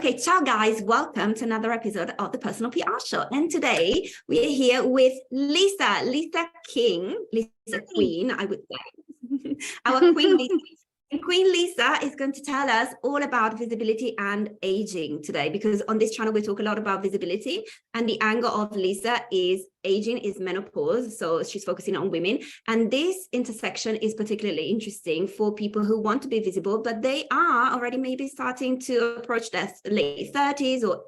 Okay, ciao guys, welcome to another episode of the Personal PR Show. And today we are here with Lisa King, Lisa Queen, I would say. Our Queen Lisa. And Queen Lisa is going to tell us all about visibility and aging today, because on this channel we talk a lot about visibility, and the angle of Lisa is aging is menopause. So she's focusing on women, and this intersection is particularly interesting for people who want to be visible, but they are already maybe starting to approach their late 30s or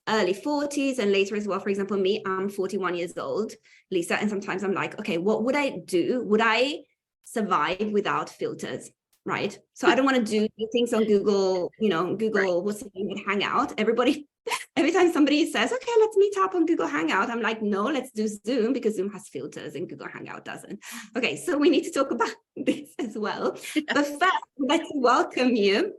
early 40s and later as well. For example, me, I'm 41 years old, Lisa, and sometimes I'm like, okay, what would I do? Would I survive without filters? Right. So I don't want to do things on Google, Google, what's the name, Hangout. Every time somebody says, okay, let's meet up on Google Hangout, I'm like, no, let's do Zoom, because Zoom has filters and Google Hangout doesn't. Okay, so we need to talk about this as well. But first, let's welcome you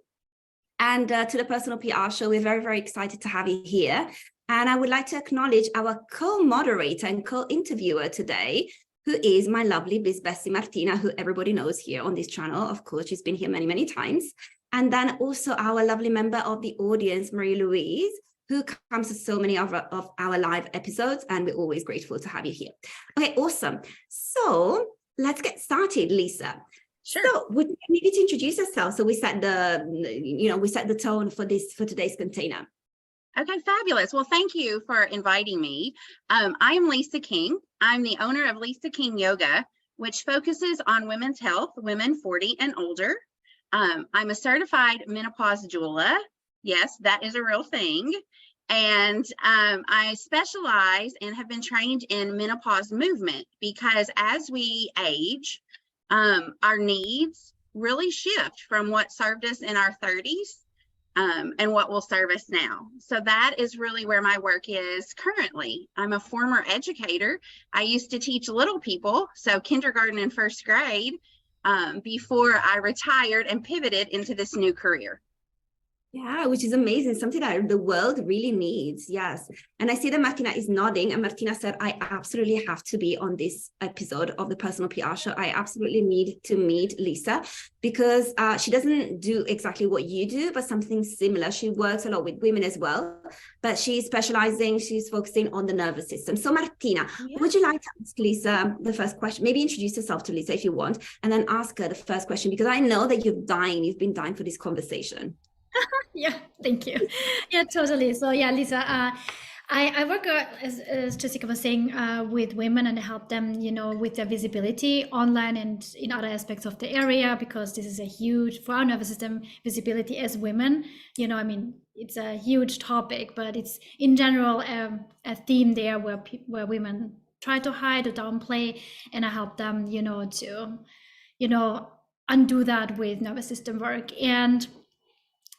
and to the Personal PR Show. We're very, very excited to have you here. And I would like to acknowledge our co-moderator and co-interviewer today, who is my lovely Biz Bessie Martina, who everybody knows here on this channel. Of course, she's been here many, many times. And then also our lovely member of the audience, Marie-Louise, who comes to so many of our live episodes, and we're always grateful to have you here. Okay, awesome. So let's get started, Lisa. Sure. So would you maybe to introduce yourself, so we set the tone for today's container. Okay, fabulous. Well, thank you for inviting me. I am Lisa King. I'm the owner of Lisa King Yoga, which focuses on women's health, women 40 and older. I'm a certified menopause doula. Yes, that is a real thing. And I specialize and have been trained in menopause movement, because as we age, our needs really shift from what served us in our 30s and what will serve us now. So that is really where my work is currently. I'm a former educator. I used to teach little people, so kindergarten and first grade, before I retired and pivoted into this new career. Yeah, which is amazing, something that the world really needs. Yes. And I see that Martina is nodding, and Martina said, I absolutely have to be on this episode of the Personal PR Show. I absolutely need to meet Lisa, because she doesn't do exactly what you do, but something similar. She works a lot with women as well, but she's focusing on the nervous system. So Martina, would you like to ask Lisa the first question? Maybe introduce yourself to Lisa if you want, and then ask her the first question, because I know that you've been dying for this conversation. Yeah, thank you. Yeah, totally. So yeah, Lisa, I work, as Jessica was saying, with women, and help them, with their visibility online and in other aspects of the area, because this is a huge, for our nervous system, visibility as women. I mean, it's a huge topic, but it's in general a theme there where women try to hide or downplay, and I help them, to, undo that with nervous system work. And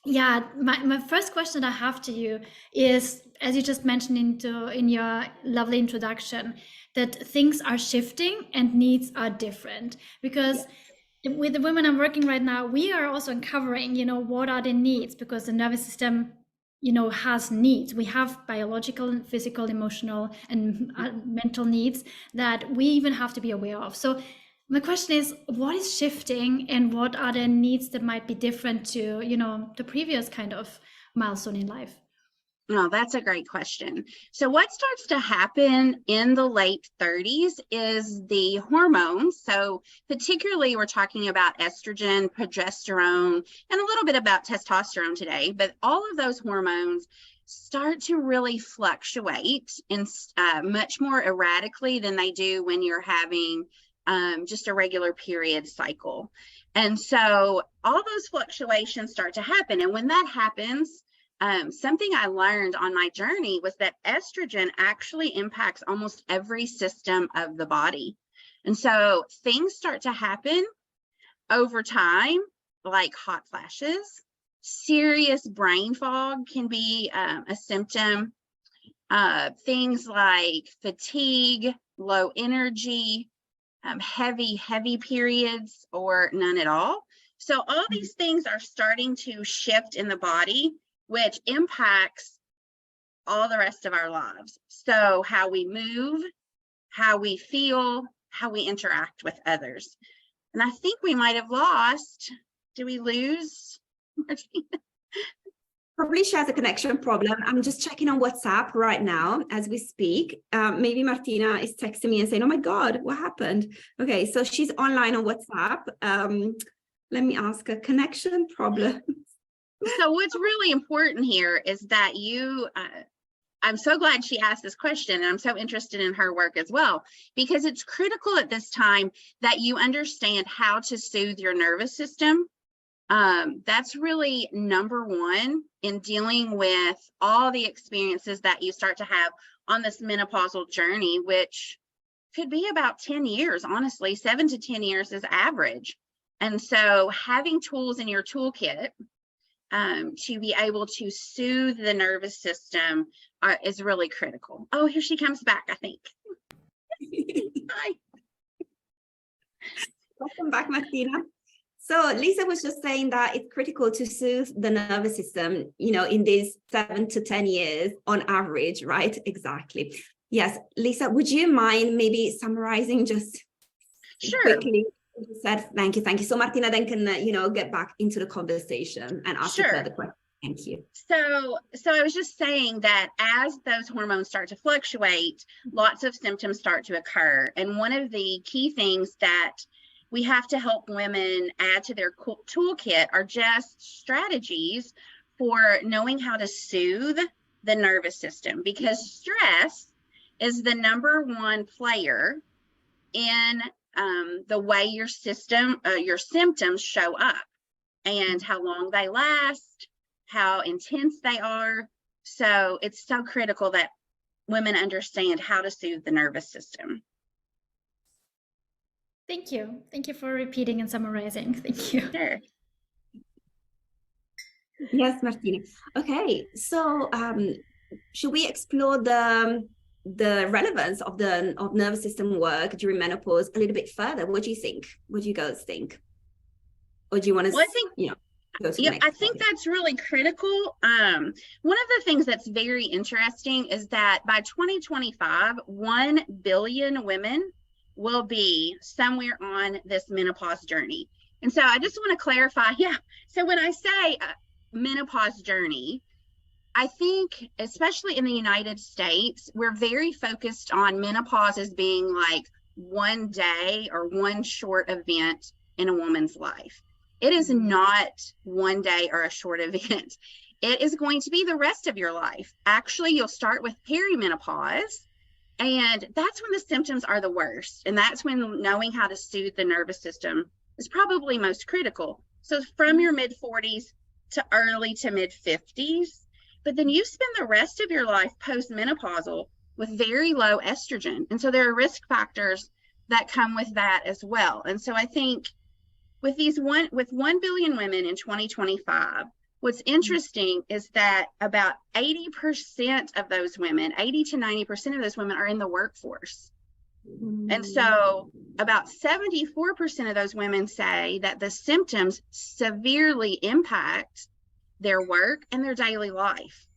yeah, my first question I have to you is, as you just mentioned in your lovely introduction, that things are shifting and needs are different. Because with the women I'm working right now, we are also uncovering, what are the needs, because the nervous system, has needs. We have biological, physical, emotional, and mental needs that we even have to be aware of. So my question is, what is shifting, and what are the needs that might be different to, the previous kind of milestone in life? Oh, that's a great question. So what starts to happen in the late 30s is the hormones. So particularly we're talking about estrogen, progesterone, and a little bit about testosterone today, but all of those hormones start to really fluctuate in much more erratically than they do when you're having just a regular period cycle. And so all those fluctuations start to happen. And when that happens, something I learned on my journey was that estrogen actually impacts almost every system of the body. And so things start to happen over time, like hot flashes. Serious brain fog can be a symptom. Things like fatigue, low energy, heavy periods, or none at all. So all these things are starting to shift in the body, which impacts all the rest of our lives. So how we move, how we feel, how we interact with others. And I think we might have lost. Did we lose Martina? Probably she has a connection problem. I'm just checking on WhatsApp right now as we speak. Maybe Martina is texting me and saying, oh my God, what happened? Okay, so she's online on WhatsApp. Let me ask her, connection problem. So what's really important here is that I'm so glad she asked this question, and I'm so interested in her work as well, because it's critical at this time that you understand how to soothe your nervous system. That's really number one in dealing with all the experiences that you start to have on this menopausal journey, which could be about 10 years, honestly, 7 to 10 years is average. And so having tools in your toolkit to be able to soothe the nervous system is really critical. Oh, here she comes back, I think. Hi. Welcome back, Martina. So Lisa was just saying that it's critical to soothe the nervous system, you know, in these 7 to 10 years on average, right? Exactly. Yes. Lisa, would you mind maybe summarizing just quickly? You said, thank you. So Martina then can, you know, get back into the conversation and ask you further questions. Thank you. So I was just saying that as those hormones start to fluctuate, lots of symptoms start to occur. And one of the key things that we have to help women add to their toolkit are just strategies for knowing how to soothe the nervous system, because stress is the #1 player in the way your symptoms show up and how long they last, how intense they are. So it's so critical that women understand how to soothe the nervous system. Thank you. Thank you for repeating and summarizing. Thank you. Sure. Yes, Martina. Okay, so should we explore the relevance of nervous system work during menopause a little bit further? What do you think? What do you guys think? Or do you want to, I think that's really critical. One of the things that's very interesting is that by 2025, 1 billion women will be somewhere on this menopause journey. And so I just want to clarify, so when I say menopause journey, I think, especially in the United States, we're very focused on menopause as being like one day or one short event in a woman's life. It is not one day or a short event. It is going to be the rest of your life. Actually, you'll start with perimenopause, and that's when the symptoms are the worst. And that's when knowing how to soothe the nervous system is probably most critical. So from your mid-40s to early to mid-50s, but then you spend the rest of your life post-menopausal with very low estrogen. And so there are risk factors that come with that as well. And so I think with 1 billion women in 2025, what's interesting is that about 80% of those women, 80 to 90% of those women are in the workforce. And so about 74% of those women say that the symptoms severely impact their work and their daily life.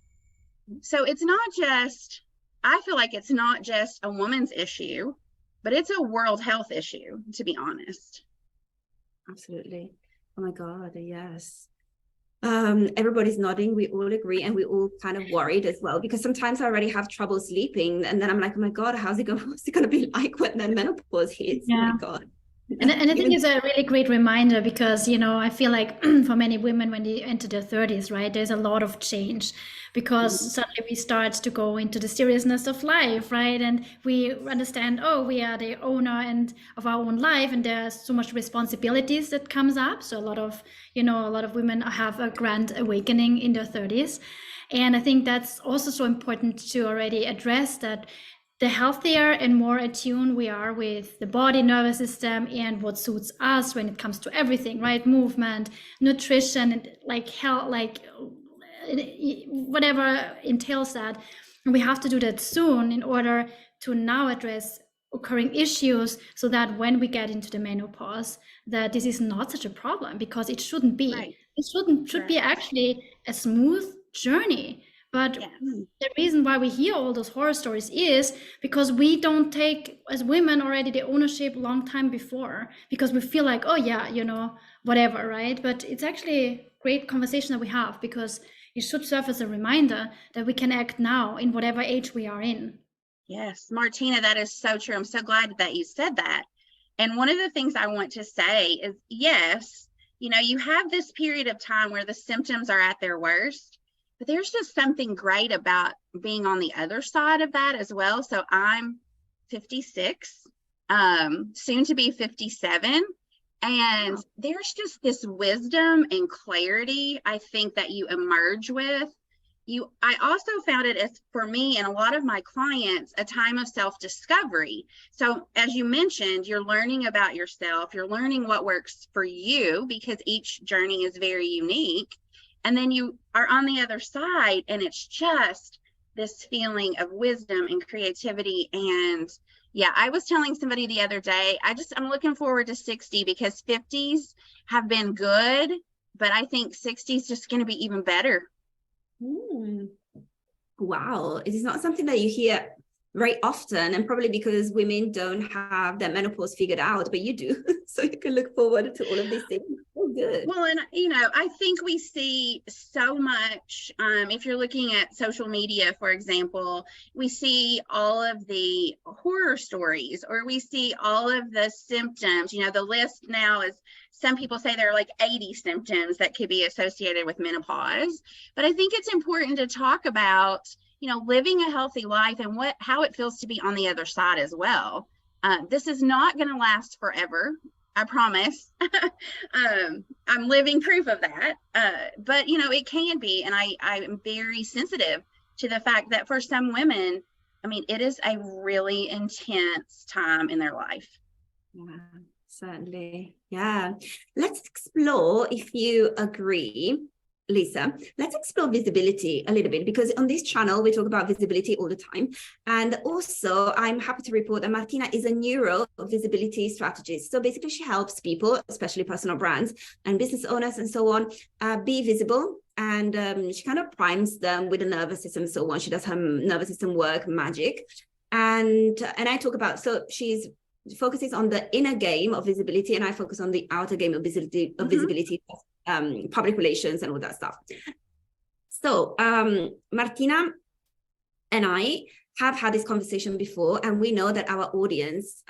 So it's not just, I feel like it's not just a woman's issue, but it's a world health issue, to be honest. Absolutely. Oh my God, yes. Everybody's nodding. We all agree, and we all kind of worried as well, because sometimes I already have trouble sleeping, and then I'm like, oh my God, what's it going to be like when then menopause hits? Oh my God. And I think it's a really great reminder, because, you know, I feel like for many women when they enter their 30s, right, there's a lot of change, because suddenly we start to go into the seriousness of life, right? And we understand, oh, we are the owner and of our own life, and there's so much responsibilities that comes up. So a lot of women have a grand awakening in their 30s. And I think that's also so important to already address that. The healthier and more attuned we are with the body, nervous system, and what suits us when it comes to everything, right? Movement, nutrition, and like health, like whatever entails that. And we have to do that soon in order to now address occurring issues, so that when we get into the menopause, that this is not such a problem, because it shouldn't be. Right. It should be actually a smooth journey. But the reason why we hear all those horror stories is because we don't take, as women, already the ownership long time before, because we feel like, oh yeah, you know, whatever, right? But it's actually a great conversation that we have, because it should serve as a reminder that we can act now in whatever age we are in. Yes, Martina, that is so true. I'm so glad that you said that. And one of the things I want to say is, yes, you have this period of time where the symptoms are at their worst, but there's just something great about being on the other side of that as well. So I'm 56, soon to be 57. And there's just this wisdom and clarity, I think, that you emerge with. I also found it, as for me and a lot of my clients, a time of self-discovery. So as you mentioned, you're learning about yourself, you're learning what works for you, because each journey is very unique. And then you are on the other side, and it's just this feeling of wisdom and creativity. And yeah, I was telling somebody the other day, I'm looking forward to 60, because 50s have been good, but I think 60 is just going to be even better. Wow, it is not something that you hear very often, and probably because women don't have their menopause figured out, but you do. So you can look forward to all of these things. Oh, good. Well, and I think we see so much, if you're looking at social media, for example, we see all of the horror stories, or we see all of the symptoms. The list now is, some people say there are like 80 symptoms that could be associated with menopause. But I think it's important to talk about, living a healthy life and how it feels to be on the other side as well. This is not going to last forever, I promise. I'm living proof of that. But it can be, and I am very sensitive to the fact that for some women, it is a really intense time in their life. Yeah, certainly. Yeah. Let's explore, if you agree, Lisa, let's explore visibility a little bit, because on this channel, we talk about visibility all the time. And also, I'm happy to report that Martina is a neuro visibility strategist. So basically, she helps people, especially personal brands and business owners and so on, be visible. And she kind of primes them with the nervous system and so on. She does her nervous system work magic. And I talk about, so she focuses on the inner game of visibility, and I focus on the outer game of visibility, public relations and all that stuff. So Martina and I have had this conversation before, and we know that our audience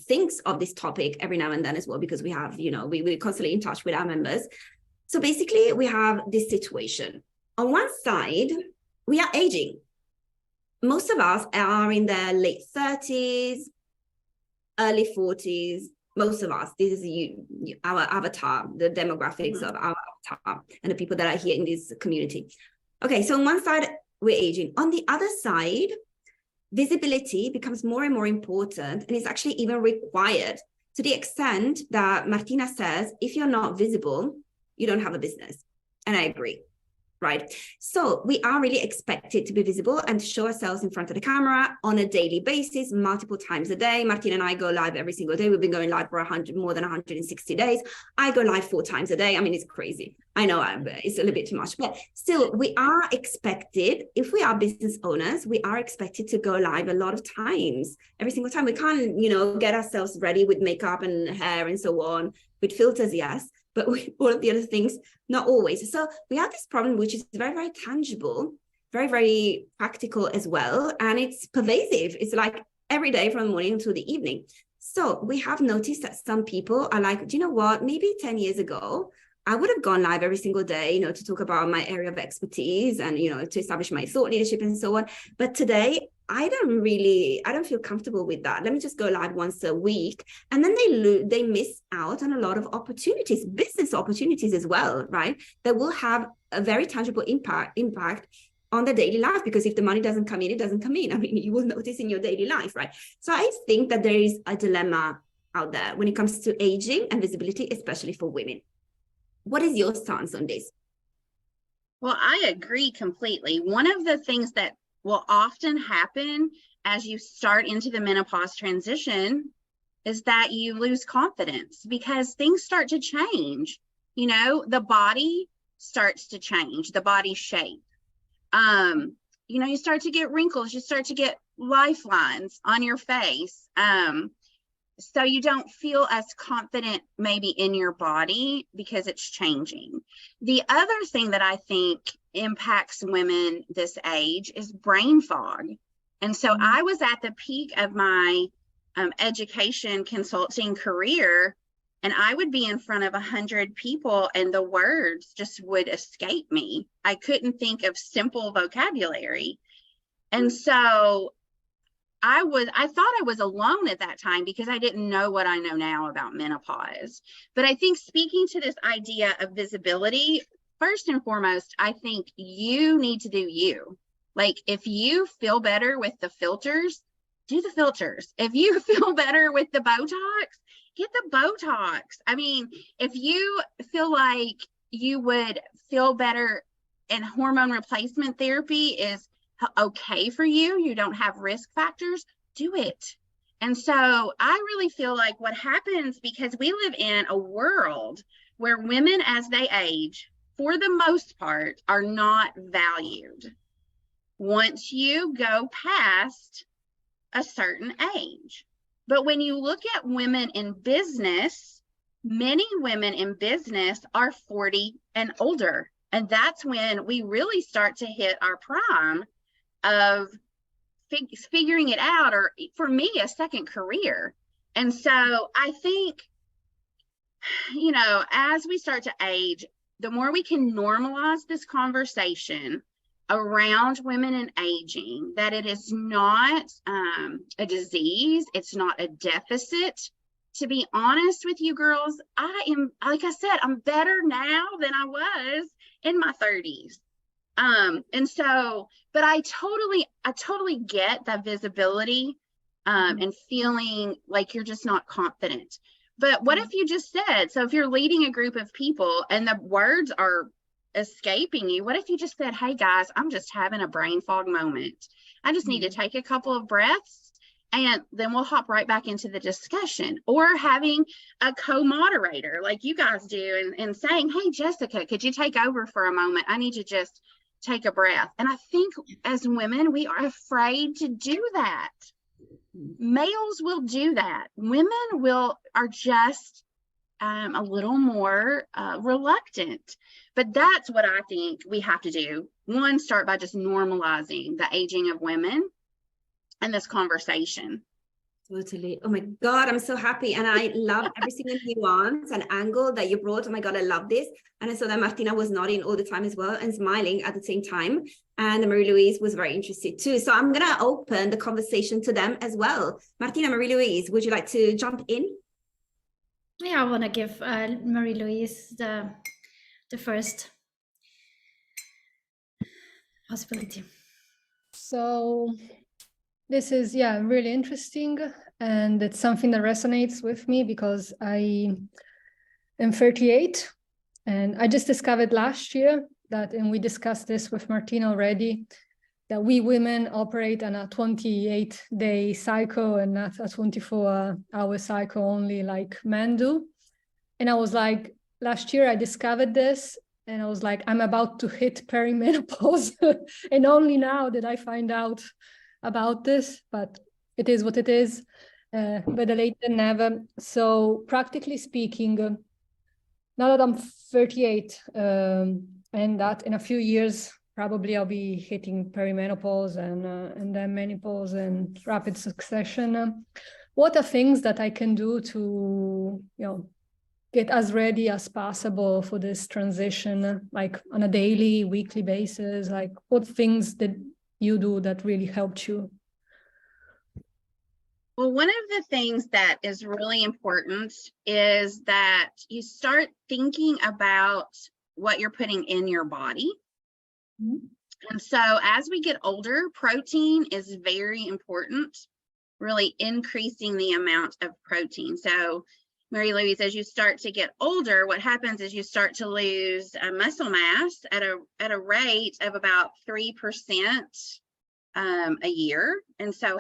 thinks of this topic every now and then as well, because we have we're constantly in touch with our members. So basically, we have this situation. On one side, we are aging. Most of us are in their late 30s, early 40s. Most of us, this is our avatar, the demographics of our avatar, and the people that are here in this community. Okay, so on one side, we're aging. On the other side, visibility becomes more and more important, and it's actually even required, to the extent that Martina says, if you're not visible, you don't have a business. And I agree. Right. So we are really expected to be visible and to show ourselves in front of the camera on a daily basis, multiple times a day. Martina and I go live every single day. We've been going live for more than 160 days. I go live 4 times a day. It's crazy. I know it's a little bit too much, but still we are expected, if we are business owners, we are expected to go live a lot of times, every single time. We can't, get ourselves ready with makeup and hair and so on, with filters, yes. But all of the other things, not always. So we have this problem, which is very, very tangible, very, very practical as well. And it's pervasive. It's like every day from the morning until the evening. So we have noticed that some people are like, do you know what? Maybe 10 years ago, I would have gone live every single day, to talk about my area of expertise and, to establish my thought leadership and so on. But today, I don't feel comfortable with that. Let me just go live once a week. And then they miss out on a lot of opportunities, business opportunities as well, right? That will have a very tangible impact on the daily life, because if the money doesn't come in, it doesn't come in. You will notice in your daily life, right? So I think that there is a dilemma out there when it comes to aging and visibility, especially for women. What is your stance on this? Well, I agree completely. One of the things that will often happen as you start into the menopause transition is that you lose confidence, because things start to change. The body starts to change, the body shape. You start to get wrinkles, you start to get lifelines on your face. So you don't feel as confident maybe in your body because it's changing. The other thing that I think impacts women this age is brain fog. And so I was at the peak of my education consulting career, and I would be in front of 100 people and the words just would escape me. I couldn't think of simple vocabulary. And so I thought I was alone at that time because I didn't know what I know now about menopause. But I think speaking to this idea of visibility, first and foremost, I think you need to do you. Like, if you feel better with the filters, do the filters. If you feel better with the Botox, get the Botox. I mean, if you feel like you would feel better and hormone replacement therapy is okay for you, you don't have risk factors, do it. And so I really feel like what happens, because we live in a world where women as they age, for the most part, are not valued. Once you go past a certain age. But when you look at women in business, many women in business are 40 and older. And that's when we really start to hit our prime of figuring it out, or for me, a second career. And so I think, you know, as we start to age, the more we can normalize this conversation around women and aging, that it is not a disease, it's not a deficit. To be honest with you girls, I am, like I said, I'm better now than I was in my 30s. And so, but I totally get that visibility and feeling like you're just not confident. But what if you just said, so if you're leading a group of people and the words are escaping you, what if you just said, hey guys, I'm just having a brain fog moment. I just need to take a couple of breaths and then we'll hop right back into the discussion. Or having a co-moderator like you guys do and saying, hey, Jessica, could you take over for a moment? I need to just take a breath. And I think as women, we are afraid to do that. Males will do that. Women are just a little more reluctant. But that's what I think we have to do. One, start by just normalizing the aging of women and this conversation. Totally. Oh my God, I'm so happy. And I love every single nuance and angle that you brought. Oh my God, I love this. And I saw that Martina was nodding all the time as well and smiling at the same time. And Marie-Louise was very interested too. So I'm going to open the conversation to them as well. Martina, Marie-Louise, would you like to jump in? Yeah, I want to give Marie-Louise the first possibility. So this is, yeah, really interesting. And it's something that resonates with me because I am 38 and I just discovered last year that, and we discussed this with Martina already, that we women operate on a 28-day cycle and not a 24-hour cycle only like men do. And I was like, last year I discovered this and I was like, I'm about to hit perimenopause. And only now did I find out about this, but it is what it is, better late than never. So practically speaking, now that I'm 38 and that in a few years, probably I'll be hitting perimenopause and then menopause and rapid succession. What are things that I can do to, get as ready as possible for this transition, like on a daily, weekly basis? Like what things did you do that really helped you? Well, one of the things that is really important is that you start thinking about what you're putting in your body. Mm-hmm. And so as we get older, protein is very important, really increasing the amount of protein. So Marie-Louise, as you start to get older, what happens is you start to lose muscle mass at a rate of about 3% a year. And so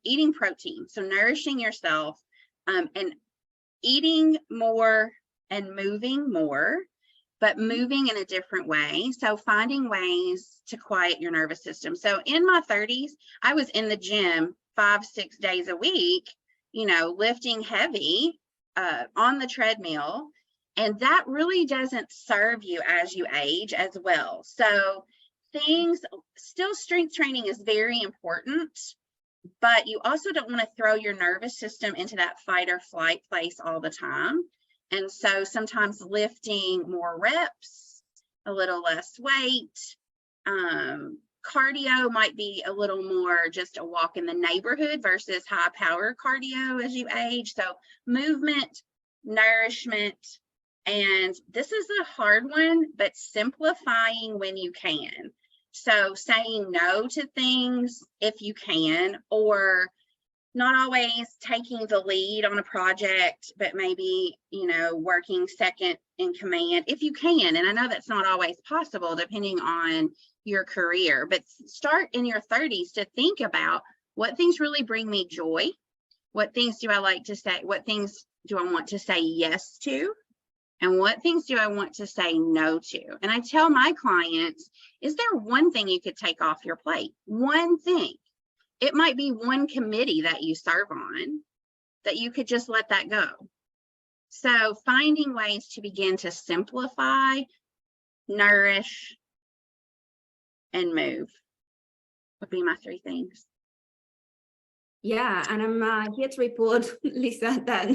eating protein, so nourishing yourself and eating more and moving more, but moving in a different way. So finding ways to quiet your nervous system. So in my 30s, I was in the gym 5-6 days a week lifting heavy on the treadmill. And that really doesn't serve you as you age as well. So strength training is very important, but you also don't want to throw your nervous system into that fight or flight place all the time. And so sometimes lifting more reps, a little less weight, cardio might be a little more just a walk in the neighborhood versus high power cardio as you age. So movement, nourishment, and this is a hard one, but simplifying when you can. So saying no to things if you can, or not always taking the lead on a project, but maybe, working second in command if you can. And I know that's not always possible depending on your career, but start in your 30s to think about what things really bring me joy. What things do I like to say? What things do I want to say yes to? And what things do I want to say no to? And I tell my clients, is there one thing you could take off your plate? One thing. It might be one committee that you serve on that you could just let that go. So finding ways to begin to simplify, nourish, and move would be my 3 things. Yeah, and I'm here to report, Lisa, that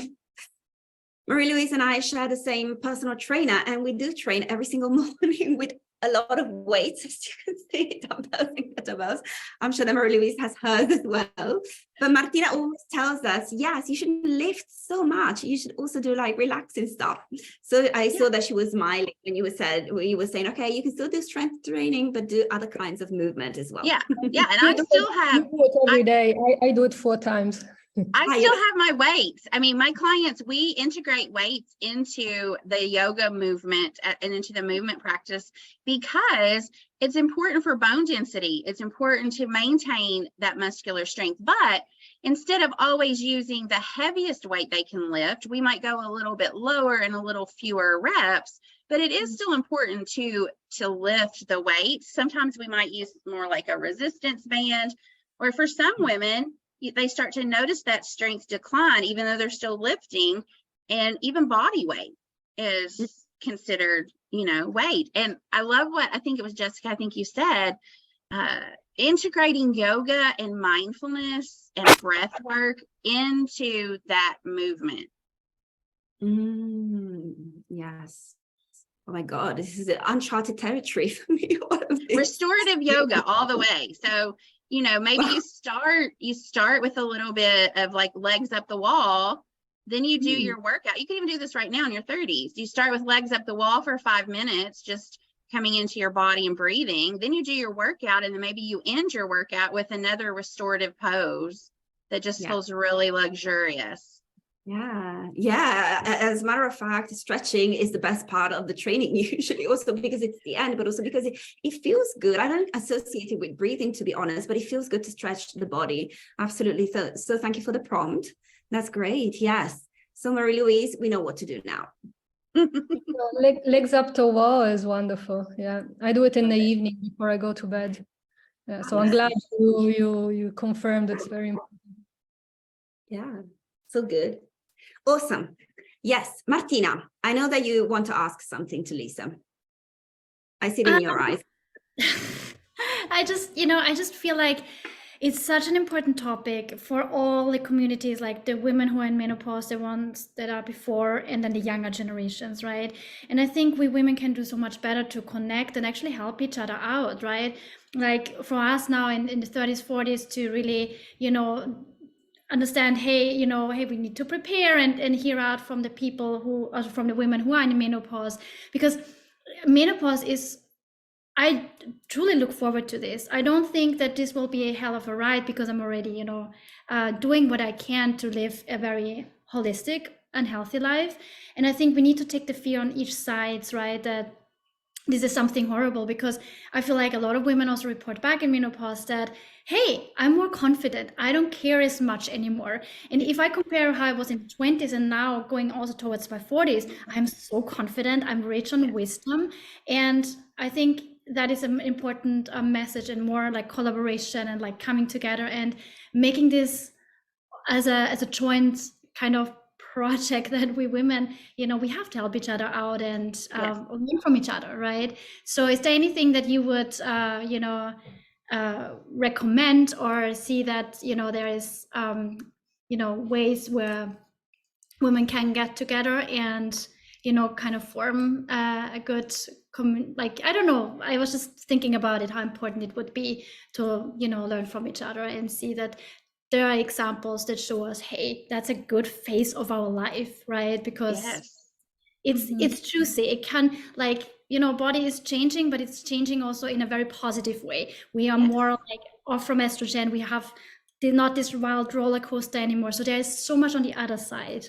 Marie-Louise and I share the same personal trainer, and we do train every single morning with a lot of weights, as you can see, dumbbells and kettlebells. I'm sure that Marie-Louise has hers as well. But Martina always tells us, yes, you shouldn't lift so much. You should also do like relaxing stuff. So I saw that she was smiling when you were saying, okay, you can still do strength training, but do other kinds of movement as well. Yeah. And I still have do it every day. I do it 4 times. I still have my weights. I mean, my clients, we integrate weights into the yoga movement and into the movement practice because it's important for bone density. It's important to maintain that muscular strength. But instead of always using the heaviest weight they can lift, we might go a little bit lower and a little fewer reps. But it is still important to lift the weight. Sometimes we might use more like a resistance band, or for some women, they start to notice that strength decline, even though they're still lifting, and even body weight is considered, weight. And I love what I think it was Jessica, I think you said, integrating yoga and mindfulness and breath work into that movement. Yes. Oh my God, this is uncharted territory for me. Restorative yoga all the way. So maybe you start with a little bit of like legs up the wall, then you do your workout. You can even do this right now in your 30s. You start with legs up the wall for 5 minutes, just coming into your body and breathing. Then you do your workout, and then maybe you end your workout with another restorative pose that just feels really luxurious. Yeah. As a matter of fact, stretching is the best part of the training usually, also because it's the end, but also because it feels good. I don't associate it with breathing, to be honest, but it feels good to stretch the body. Absolutely. So thank you for the prompt. That's great. Yes. So Marie-Louise, we know what to do now. Legs up to wall is wonderful. Yeah, I do it in the evening before I go to bed. Yeah, so I'm glad you confirmed it's very important. Yeah, so good. Awesome. Yes, Martina, I know that you want to ask something to Lisa. I see it in your eyes. I just feel like it's such an important topic for all the communities, like the women who are in menopause, the ones that are before, and then the younger generations, right? And I think we women can do so much better to connect and actually help each other out, right? Like for us now in the 30s, 40s to really, understand, hey, we need to prepare and hear out from the people who are from the women who are in menopause, because menopause is, I truly look forward to this. I don't think that this will be a hell of a ride, because I'm already, doing what I can to live a very holistic and healthy life. And I think we need to take the fear on each side, right? That this is something horrible, because I feel like a lot of women also report back in menopause that, hey, I'm more confident. I don't care as much anymore. And if I compare how I was in 20s and now going also towards my 40s, I'm so confident. I'm rich on wisdom. And I think that is an important message, and more like collaboration and like coming together and making this as a joint kind of project that we women, we have to help each other out and learn from each other, right? So is there anything that you would recommend, or see that there is ways where women can get together and kind of form a good like, I don't know, I was just thinking about it, how important it would be to learn from each other and see that there are examples that show us, hey, that's a good phase of our life, right? Because it's juicy. It can, like, body is changing, but it's changing also in a very positive way. We are more like off from estrogen. We have not this wild roller coaster anymore. So there is so much on the other side.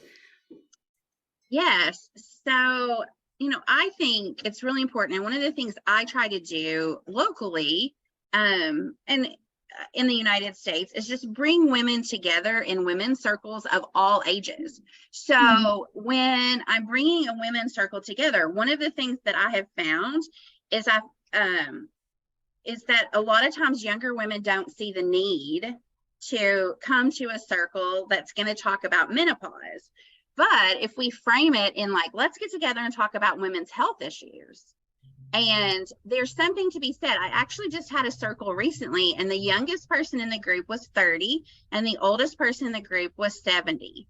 Yes. So, I think it's really important. And one of the things I try to do locally, and in the United States, is just bring women together in women's circles of all ages. So when I'm bringing a women's circle together, one of the things that I have found is that a lot of times younger women don't see the need to come to a circle that's going to talk about menopause. But if we frame it in like, let's get together and talk about women's health issues. And there's something to be said. I actually just had a circle recently, and the youngest person in the group was 30, and the oldest person in the group was 70,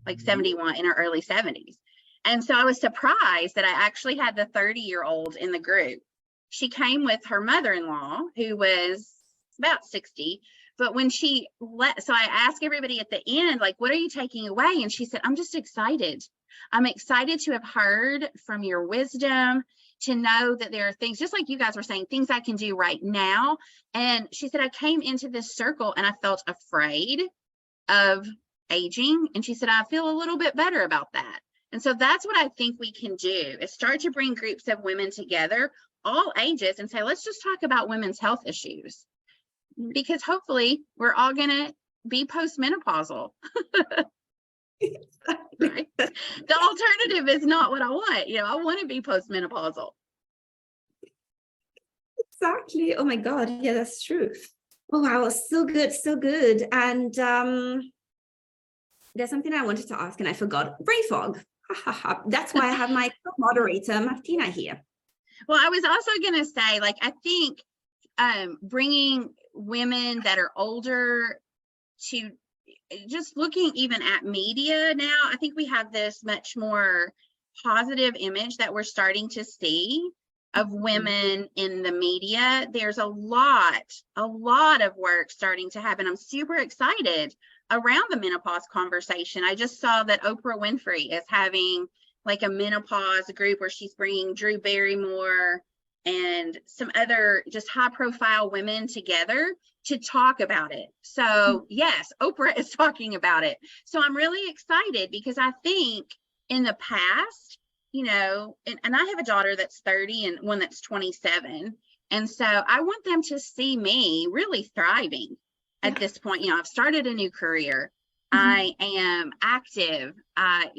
like 71, in her early 70s. And so I was surprised that I actually had the 30-year-old in the group. She came with her mother-in-law, who was about 60. But when she so I asked everybody at the end, like, what are you taking away? And she said, I'm just excited. I'm excited to have heard from your wisdom, to know that there are things, just like you guys were saying, things I can do right now. And she said, I came into this circle and I felt afraid of aging. And she said, I feel a little bit better about that. And so that's what I think we can do, is start to bring groups of women together, all ages, and say, let's just talk about women's health issues. Because hopefully we're all going to be postmenopausal. Right? The alternative is not what I want. I want to be postmenopausal. Exactly. Oh my God. Yeah, that's true. Oh, wow. So good. So good. And there's something I wanted to ask and I forgot. Brain fog. That's why I have my moderator, Martina, here. Well, I was also going to say, like, I think bringing women that are older to just looking even at media now, I think we have this much more positive image that we're starting to see of women in the media. There's a lot of work starting to happen. I'm super excited around the menopause conversation. I just saw that Oprah Winfrey is having like a menopause group where she's bringing Drew Barrymore and some other just high profile women together to talk about it. So yes, Oprah is talking about it. So I'm really excited because I think in the past, and I have a daughter that's 30 and one that's 27. And so I want them to see me really thriving at this point. I've started a new career. I am active. I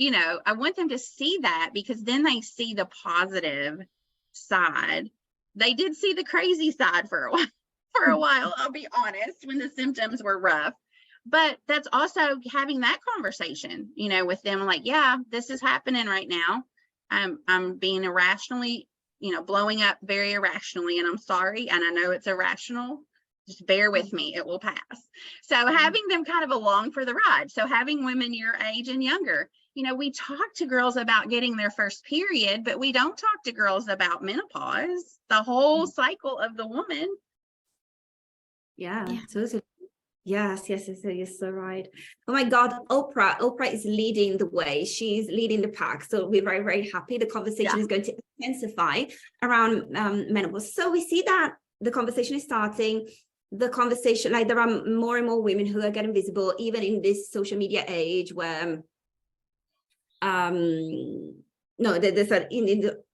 want them to see that, because then they see the positive side. They did see the crazy side for a while, I'll be honest, when the symptoms were rough. But that's also having that conversation, with them, like, yeah, this is happening right now. I'm being irrationally, blowing up very irrationally, and I'm sorry, and I know it's irrational. Just bear with me, it will pass. So having them kind of along for the ride. So having women your age and younger, we talk to girls about getting their first period, but we don't talk to girls about menopause, the whole cycle of the woman. Yeah. Totally. Yes, you're so right. Oh my God, Oprah is leading the way. She's leading the pack. So we're very, very happy. The conversation is going to intensify around menopause. So we see that the conversation is starting. The conversation, like, there are more and more women who are getting visible, even in this social media age where there's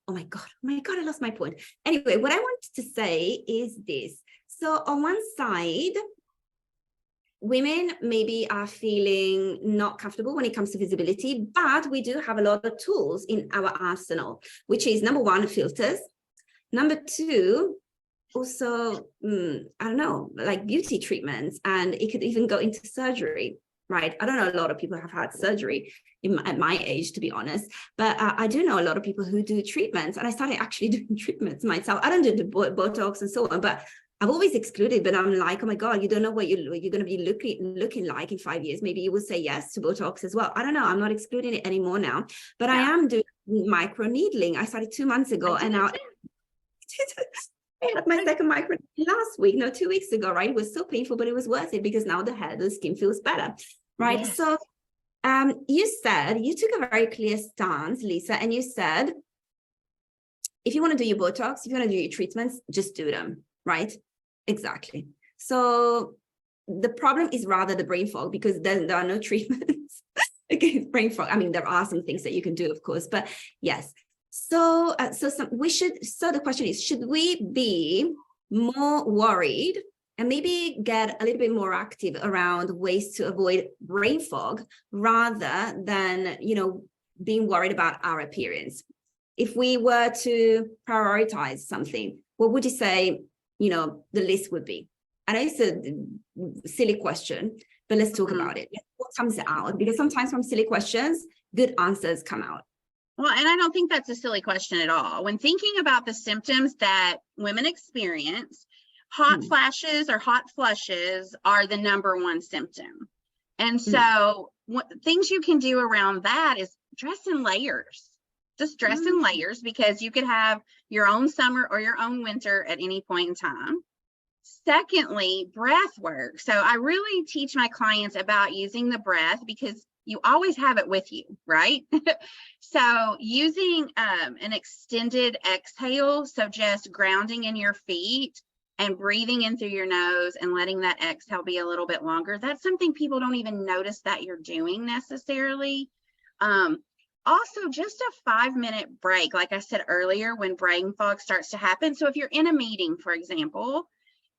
oh my God, I lost my point. Anyway, what I wanted to say is this. So on one side, women maybe are feeling not comfortable when it comes to visibility, but we do have a lot of tools in our arsenal, which is, number one, filters. Number two, also, I don't know, like beauty treatments, and it could even go into surgery, right? I don't know a lot of people have had surgery at my age, to be honest, but I do know a lot of people who do treatments, and I started actually doing treatments myself. I don't do the Botox and so on, but I've always excluded, but I'm like, oh my God, you don't know what you're going to be looking like in 5 years. Maybe you will say yes to Botox as well. I don't know. I'm not excluding it anymore now, but I am doing micro needling. I started 2 months ago, and now I had my second micro last week, no, 2 weeks ago, right? It was so painful, but it was worth it because now the skin feels better, right? Yes. So you said, you took a very clear stance, Lisa, and you said, if you want to do your Botox, if you want to do your treatments, just do them, right? Exactly. So the problem is rather the brain fog, because there are no treatments against brain fog. I mean, there are some things that you can do, of course, but yes. So the question is, should we be more worried and maybe get a little bit more active around ways to avoid brain fog rather than, being worried about our appearance? If we were to prioritize something, what would you say, the list would be? I know it's a silly question, but let's talk about it. What comes out? Because sometimes from silly questions, good answers come out. Well, and I don't think that's a silly question at all. When thinking about the symptoms that women experience, hot flashes or hot flushes are the #1 symptom. And so things you can do around that is dress in layers. Just dress in layers, because you could have your own summer or your own winter at any point in time. Secondly, breath work. So I really teach my clients about using the breath, because you always have it with you, right? So using an extended exhale, so just grounding in your feet and breathing in through your nose and letting that exhale be a little bit longer. That's something people don't even notice that you're doing necessarily. Also, just a 5-minute break, like I said earlier, when brain fog starts to happen. So if you're in a meeting, for example,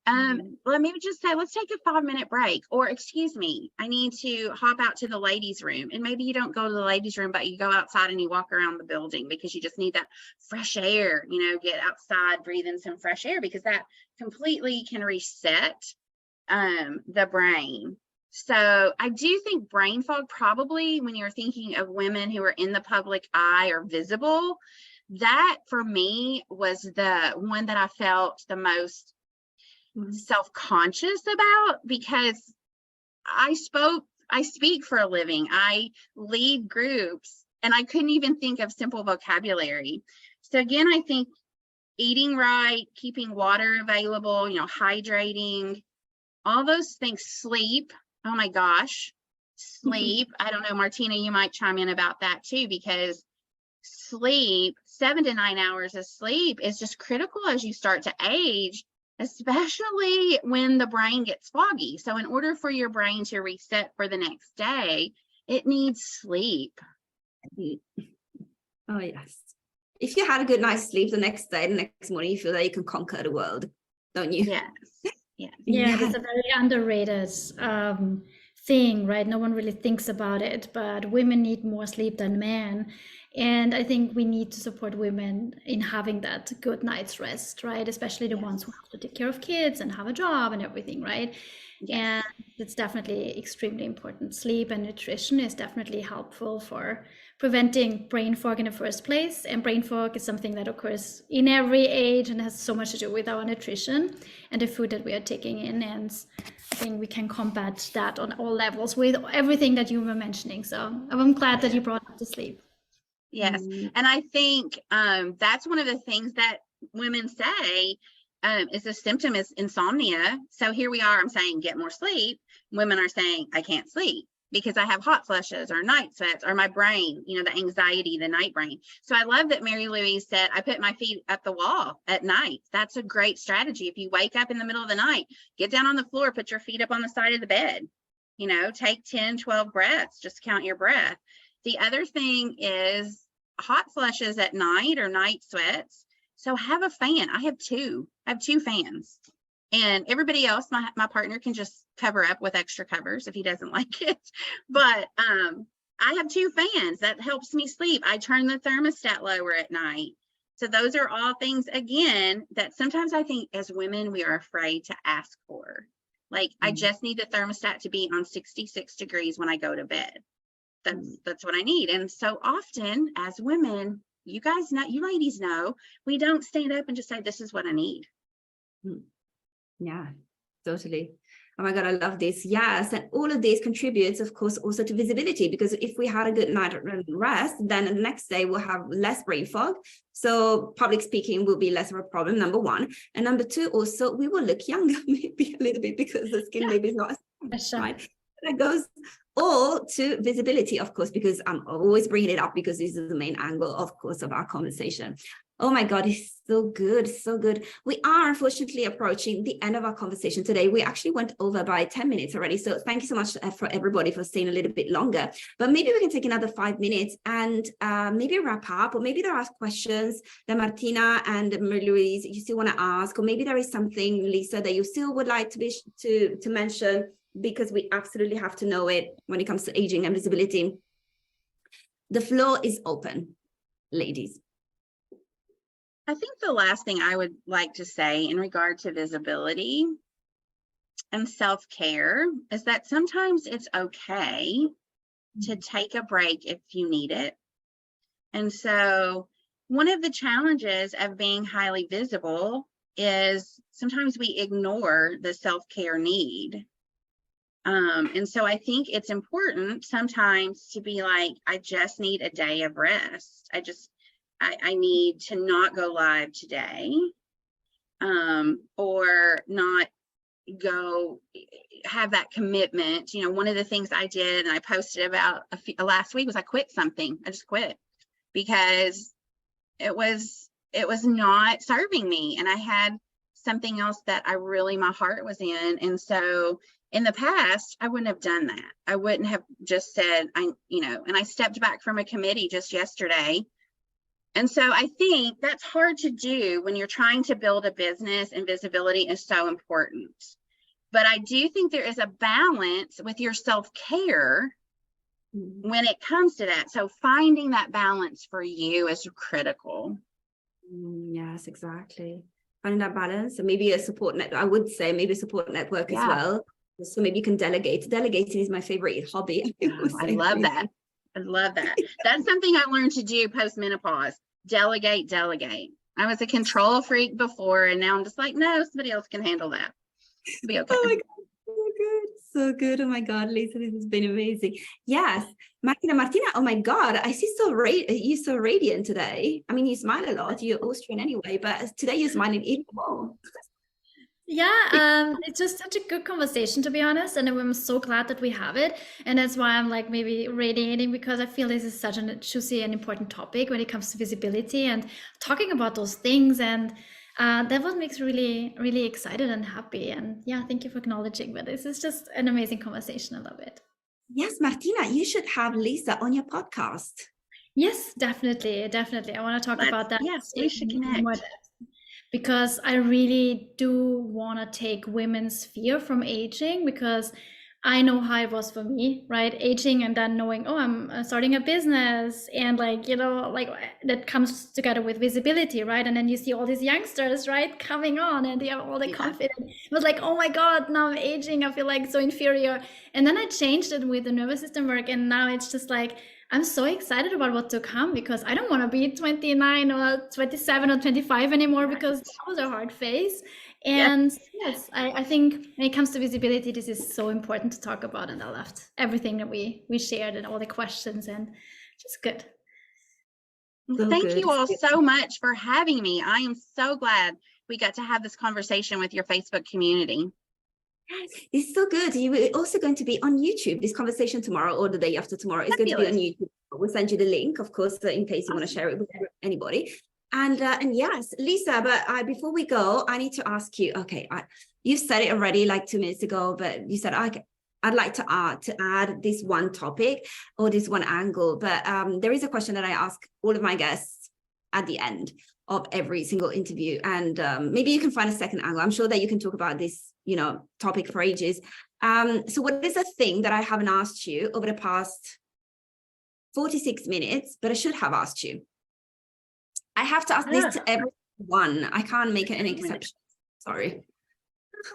let me just say, let's take a 5-minute break, or excuse me, I need to hop out to the ladies' room. And maybe you don't go to the ladies' room, but you go outside and you walk around the building because you just need that fresh air, get outside, breathe in some fresh air, because that completely can reset the brain. So I do think brain fog, probably when you're thinking of women who are in the public eye or visible, that for me was the one that I felt the most self-conscious about, because I speak for a living, I lead groups, and I couldn't even think of simple vocabulary. So again, I think eating right, keeping water available, hydrating, all those things, sleep. Oh my gosh, sleep. I don't know, Martina, you might chime in about that too, because sleep, 7 to 9 hours of sleep is just critical as you start to age, especially when the brain gets foggy. So in order for your brain to reset for the next day, it needs sleep. Oh, yes. If you had a good night's sleep the next day, the next morning, you feel that you can conquer the world, don't you? Yes. Yeah, it's a very underrated thing, right? No one really thinks about it, but women need more sleep than men. And I think we need to support women in having that good night's rest, right? Especially the ones who have to take care of kids and have a job and everything, right? And it's definitely extremely important. Sleep and nutrition is definitely helpful for preventing brain fog in the first place. And brain fog is something that occurs in every age and has so much to do with our nutrition and the food that we are taking in. And I think we can combat that on all levels with everything that you were mentioning. So I'm glad that you brought up the sleep. Yes. And I think that's one of the things that women say is a symptom is insomnia. So here we are, I'm saying get more sleep. Women are saying I can't sleep because I have hot flushes or night sweats or my brain, the anxiety, the night brain. So I love that Mary Louise said, I put my feet at the wall at night. That's a great strategy. If you wake up in the middle of the night, get down on the floor, put your feet up on the side of the bed, take 10, 12 breaths, just count your breath. The other thing is hot flushes at night or night sweats. So have a fan. I have two fans, and everybody else, my partner can just cover up with extra covers if he doesn't like it. But I have 2 fans. That helps me sleep. I turn the thermostat lower at night. So those are all things, again, that sometimes I think as women, we are afraid to ask for. Like I just need the thermostat to be on 66 degrees when I go to bed. That's what I need. And so often as women, you guys know, you ladies know, we don't stand up and just say, this is what I need. Yeah, totally. Oh my God, I love this. Yes. And all of this contributes, of course, also to visibility, because if we had a good night rest, then the next day we'll have less brain fog. So public speaking will be less of a problem, number one. And number two, also, we will look younger, maybe a little bit, because the skin maybe is not as right. That goes all to visibility, of course, because I'm always bringing it up because this is the main angle, of course, of our conversation. Oh my God, it's so good, so good. We are unfortunately approaching the end of our conversation today. We actually went over by 10 minutes already. So thank you so much for everybody for staying a little bit longer. But maybe we can take another 5 minutes and maybe wrap up, or maybe there are questions that Martina and Marie-Louise you still want to ask, or maybe there is something, Lisa, that you still would like to mention, because we absolutely have to know it when it comes to aging and visibility. The floor is open, ladies. I think the last thing I would like to say in regard to visibility and self-care is that sometimes it's okay to take a break if you need it. And so one of the challenges of being highly visible is sometimes we ignore the self-care need. And so I think it's important sometimes to be like, I just need a day of rest. I need to not go live today, or not go have that commitment. You know, one of the things I did and I posted about last week was I quit something. I just quit because it was not serving me, and I had something else that my heart was in. And so in the past, I wouldn't have done that. I wouldn't have just said, and I stepped back from a committee just yesterday. And so I think that's hard to do when you're trying to build a business, and visibility is so important. But I do think there is a balance with your self-care when it comes to that. So finding that balance for you is critical. Yes, exactly. Finding that balance, and maybe a support network. I would say maybe a support network as well. So maybe you can delegate. Delegating is my favorite hobby. I love that. I love that. That's something I learned to do post-menopause. Delegate. I was a control freak before, and now I'm just like, no, somebody else can handle that. It'll be okay. Oh my God, so good. So good. Oh my God, Lisa, this has been amazing. Yes. Martina, oh my God, I see you're so radiant today. I mean, you smile a lot. You're Austrian anyway, but today you're smiling even more. Yeah, it's just such a good conversation, to be honest, and I'm so glad that we have it. And that's why I'm like maybe radiating, because I feel this is such a juicy and important topic when it comes to visibility and talking about those things. And that what makes me really, really excited and happy. And yeah, thank you for acknowledging that. This is just an amazing conversation. I love it. Yes, Martina, you should have Lisa on your podcast. Yes, definitely. I want to talk about that. Yes, we should connect. Because I really do want to take women's fear from aging, because I know how it was for me, right? Aging and then knowing, oh, I'm starting a business, and like that comes together with visibility, right? And then you see all these youngsters, right, coming on, and they have all the confidence. It was like, oh my God, now I'm aging. I feel like so inferior. And then I changed it with the nervous system work, and now it's just like, I'm so excited about what to come, because I don't want to be 29 or 27 or 25 anymore, because that was a hard phase. And yes, I think when it comes to visibility, this is so important to talk about. And I loved everything that we shared and all the questions, and just good. Well, thank you all so much for having me. I am so glad we got to have this conversation with your Facebook community. It's so good. You are also going to be on YouTube, this conversation tomorrow or the day after tomorrow. It's going to be on YouTube. We'll send you the link, of course, in case you want to share it with anybody. And yes, Lisa, but before we go, I need to ask you, okay, you said it already like 2 minutes ago, but you said, I'd like to add this one topic or this one angle. But there is a question that I ask all of my guests at the end of every single interview. And maybe you can find a second angle. I'm sure that you can talk about this, topic for ages. So what is a thing that I haven't asked you over the past 46 minutes, but I should have asked you? I have to ask this to everyone. I can't make it an exception. Sorry.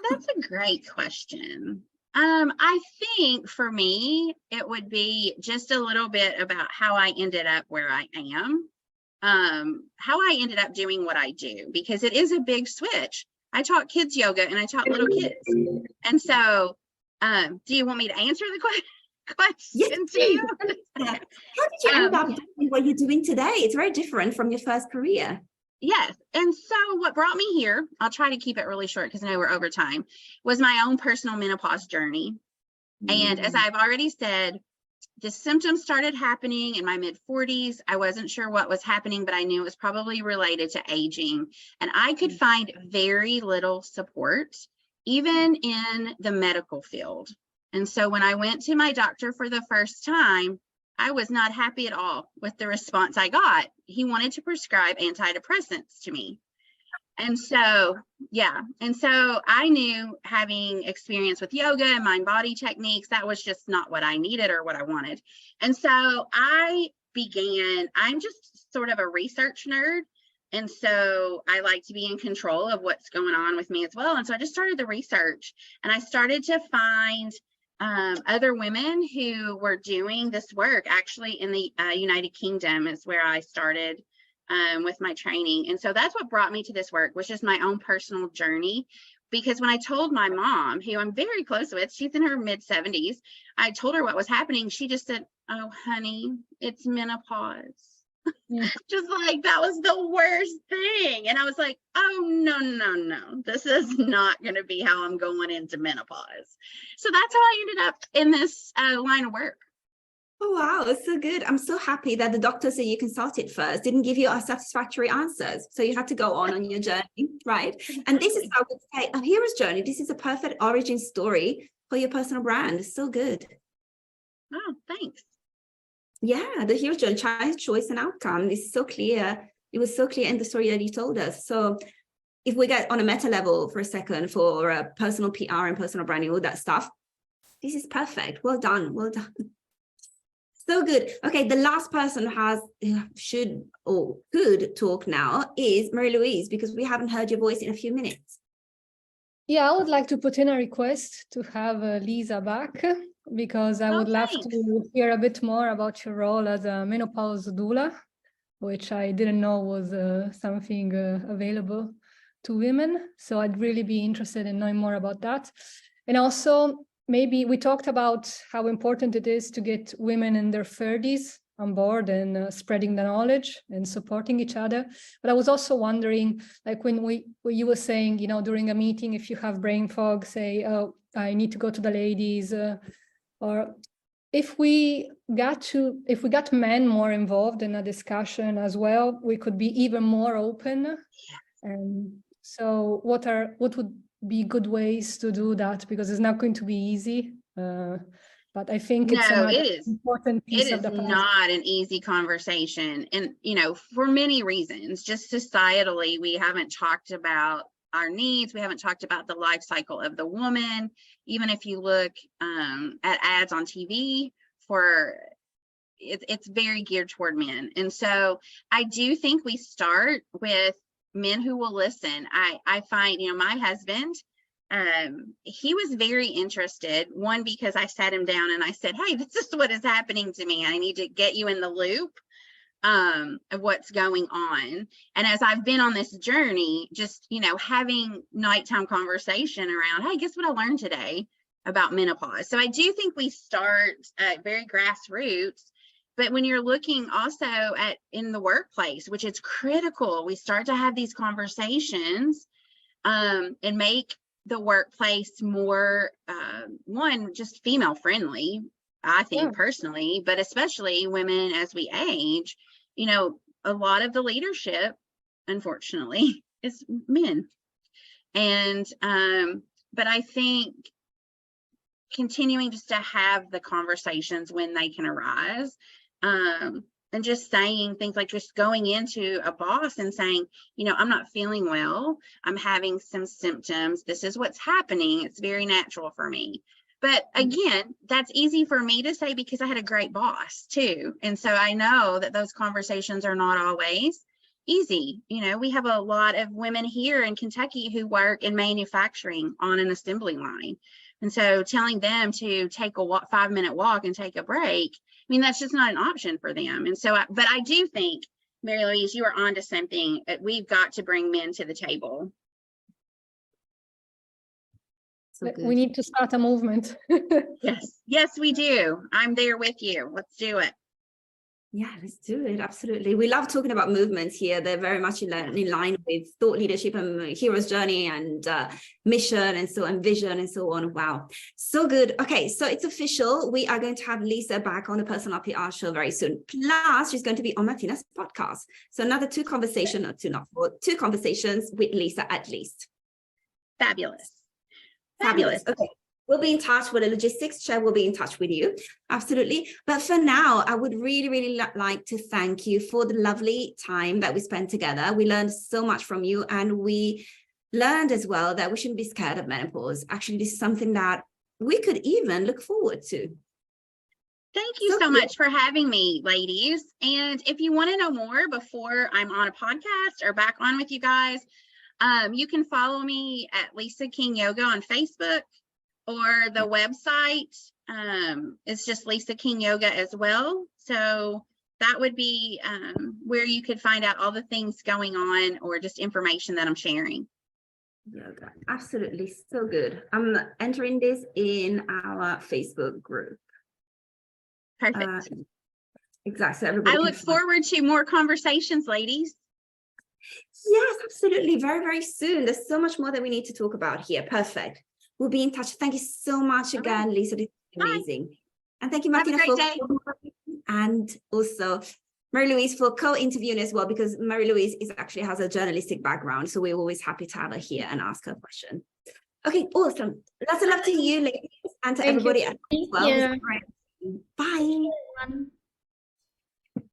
That's a great question. I think for me, it would be just a little bit about how I ended up where I am, how I ended up doing what I do, because it is a big switch. I taught kids yoga and I taught little kids. And so, do you want me to answer the question Yes, to you? how did you end up doing what you're doing today? It's very different from your first career. Yes. And so what brought me here, I'll try to keep it really short because I know we're over time, was my own personal menopause journey. And as I've already said, the symptoms started happening in my mid-40s. I wasn't sure what was happening, but I knew it was probably related to aging. And I could find very little support, even in the medical field. And so when I went to my doctor for the first time, I was not happy at all with the response I got. He wanted to prescribe antidepressants to me. And so, yeah. And so I knew, having experience with yoga and mind body techniques, that was just not what I needed or what I wanted. And so I'm just sort of a research nerd. And so I like to be in control of what's going on with me as well. And so I just started the research, and I started to find other women who were doing this work. Actually, in the United Kingdom is where I started with my training. And so that's what brought me to this work, was just my own personal journey. Because when I told my mom, who I'm very close with, she's in her mid-70s, I told her what was happening. She just said, "Oh, honey, it's menopause." Yeah. Just like, that was the worst thing. And I was like, oh, no, this is not going to be how I'm going into menopause. So that's how I ended up in this line of work. Oh, wow, that's so good. I'm so happy that the doctors that you consulted first didn't give you a satisfactory answers. So you had to go on your journey, right? Exactly. And this is, I would say, a hero's journey. This is a perfect origin story for your personal brand. It's so good. Oh, thanks. Yeah, the hero's journey, child choice and outcome is so clear. It was so clear in the story that you told us. So if we get on a meta level for a second for personal PR and personal branding, all that stuff, this is perfect. Well done. Well done. So good. Okay, the last person who should or could talk now is Marie-Louise, because we haven't heard your voice in a few minutes. Yeah, I would like to put in a request to have Lisa back, because I would love to hear a bit more about your role as a menopause doula, which I didn't know was something available to women. So I'd really be interested in knowing more about that. And also, maybe we talked about how important it is to get women in their 30s on board and spreading the knowledge and supporting each other. But I was also wondering, like when you were saying, you know, during a meeting, if you have brain fog, say, oh, I need to go to the ladies, or if we got men more involved in a discussion as well, we could be even more open. And so what would be good ways to do that? Because it's not going to be easy. But I think it's an important piece of the puzzle. It is not an easy conversation. And, you know, for many reasons, just societally, we haven't talked about our needs. We haven't talked about the life cycle of the woman. Even if you look at ads on TV, it's very geared toward men. And so I do think we start with men who will listen. I find, you know, my husband, he was very interested, one, because I sat him down and I said, hey, this is what is happening to me. I need to get you in the loop of what's going on. And as I've been on this journey, just, you know, having nighttime conversation around, hey, guess what I learned today about menopause? So I do think we start at very grassroots. But when you're looking also at in the workplace, which is critical, we start to have these conversations and make the workplace more, one, just female friendly, I think personally, but especially women as we age. You know, a lot of the leadership, unfortunately, is men. And, but I think continuing just to have the conversations when they can arise, and just saying things like just going into a boss and saying, you know, I'm not feeling well. I'm having some symptoms. This is what's happening. It's very natural for me. But again, that's easy for me to say because I had a great boss too. And so I know that those conversations are not always easy. You know, we have a lot of women here in Kentucky who work in manufacturing on an assembly line. And so telling them to take a 5-minute walk and take a break, I mean, that's just not an option for them. And so, but I do think, Mary Louise, you are onto something. We've got to bring men to the table. So We need to start a movement. Yes, we do. I'm there with you. Let's do it. Yeah, let's do it. Absolutely. We love talking about movements here. They're very much in line with thought leadership and hero's journey and mission and so on, vision and so on. Wow. So good. Okay, so it's official. We are going to have Lisa back on the Personal PR show very soon. Plus, she's going to be on Martina's podcast. So another two conversations with Lisa at least. Fabulous. Okay. We'll be in touch with the logistics chair. We'll be in touch with you. Absolutely. But for now, I would really, really like to thank you for the lovely time that we spent together. We learned so much from you, and we learned as well that we shouldn't be scared of menopause. Actually, this is something that we could even look forward to. Thank you so much for having me, ladies. And if you want to know more before I'm on a podcast or back on with you guys, you can follow me at Lisa King Yoga on Facebook. Or the website is just Lisa King Yoga as well. So that would be where you could find out all the things going on or just information that I'm sharing. Yoga. Absolutely. So good. I'm entering this in our Facebook group. Perfect. Exactly. So everybody I look forward to more conversations, ladies. Yes, absolutely. Very, very soon. There's so much more that we need to talk about here. Perfect. We'll be in touch. Thank you so much again, Lisa. This is amazing. And thank you, Martina, and also Mary Louise for co-interviewing as well, because Mary Louise actually has a journalistic background. So we're always happy to have her here and ask her a question. Okay, awesome. Lots of love to you, ladies, and to everybody else as well. Yeah. Bye. Everyone.